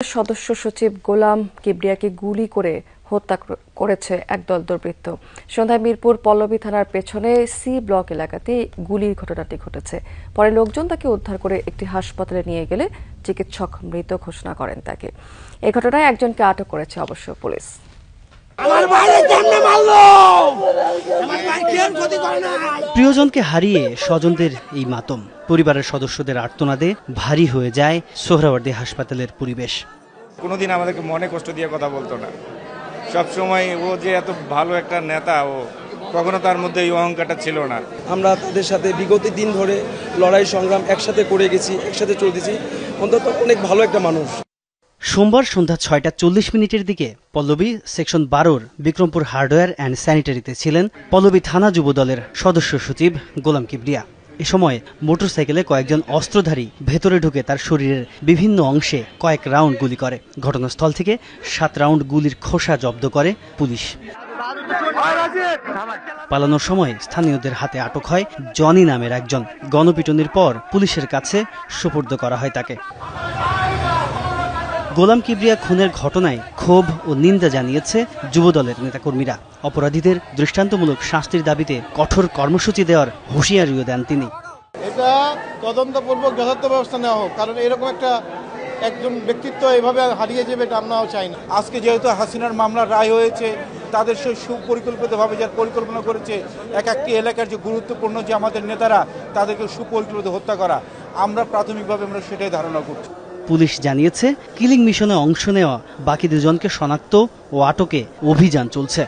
সদস্য সচিব গোলাম কিবরিয়াকে গুলি করে হত্যা করেছে একদল দুর্বৃত্ত। সন্ধ্যায় মিরপুর পল্লবী থানার পেছনে সি ব্লক এলাকাতে গুলির ঘটনাটি ঘটেছে। পরে লোকজন তাকে উদ্ধার করে একটি হাসপাতালে নিয়ে গেলে চিকিৎসক মৃত ঘোষণা করেন তাকে। এই ঘটনায় একজনকে আটক করেছে অবশ্য পুলিশ। প্রিয়জনকে হারিয়ে স্বজনদের এই মাতম, পরিবারের সদস্যদের আর্তনাদে ভারী হয়ে যায় সোহরাওয়ার্দী হাসপাতালের পরিবেশ। কোনোদিন আমাদেরকে মনে কষ্ট দিয়ে কথা বলতো না, সবসময় ও যে এত ভালো একটা নেতা, ও কখনো তার মধ্যে এই অহংকারটা ছিল না। আমরা তাদের সাথে বিগত দিন ধরে লড়াই সংগ্রাম একসাথে করে গেছি, একসাথে চলতেছি। অন্তত অনেক ভালো একটা মানুষ। সোমবার সন্ধ্যা ৬টা ৪০ দিকে পল্লবী সেকশন ১২-র বিক্রমপুর হার্ডওয়্যার অ্যান্ড স্যানিটারিতে ছিলেন পল্লবী থানা যুবদলের সদস্য সচিব গোলাম কিবরিয়া। এ সময় মোটরসাইকেলে কয়েকজন অস্ত্রধারী ভেতরে ঢুকে তার শরীরের বিভিন্ন অংশে কয়েক রাউন্ড গুলি করে। ঘটনাস্থল থেকে ৭ রাউন্ড গুলির খোসা জব্দ করে পুলিশ। পালানোর সময় স্থানীয়দের হাতে আটক হয় জনি নামের একজন। গণপিটুনির পর পুলিশের কাছে সোপর্দ করা হয় তাকে। গোলাম কিবরিয়া খুনের ঘটনায় ক্ষোভ ও নিন্দা জানিয়েছে যুবদলের নেতাকর্মীরা। অপরাধীদের দৃষ্টান্তমূলক শাস্তির দাবিতে কঠোর কর্মসূচি দেওয়ার হুঁশিয়ারিও দেন তিনি। এটা তদন্তপূর্বক যথার্থ ব্যবস্থা নেওয়া হোক, কারণ এরকম একজন ব্যক্তিত্ব এভাবে হারিয়ে যাবে এটা আমরাও চাই না। আজকে যেহেতু হাসিনার মামলার রায় হয়েছে, তাদের সেই সুপরিকল্পিতভাবে যার পরিকল্পনা করেছে একটি এলাকার যে গুরুত্বপূর্ণ যে আমাদের নেতারা, তাদেরকে সুপরিকল্পিত হত্যা করা, আমরা প্রাথমিকভাবে সেটাই ধারণা করছি। পুলিশ জানিয়েছে কিলিং মিশনে অংশ নেওয়া বাকি দুজনকে শনাক্ত ও আটকে অভিযান চলছে।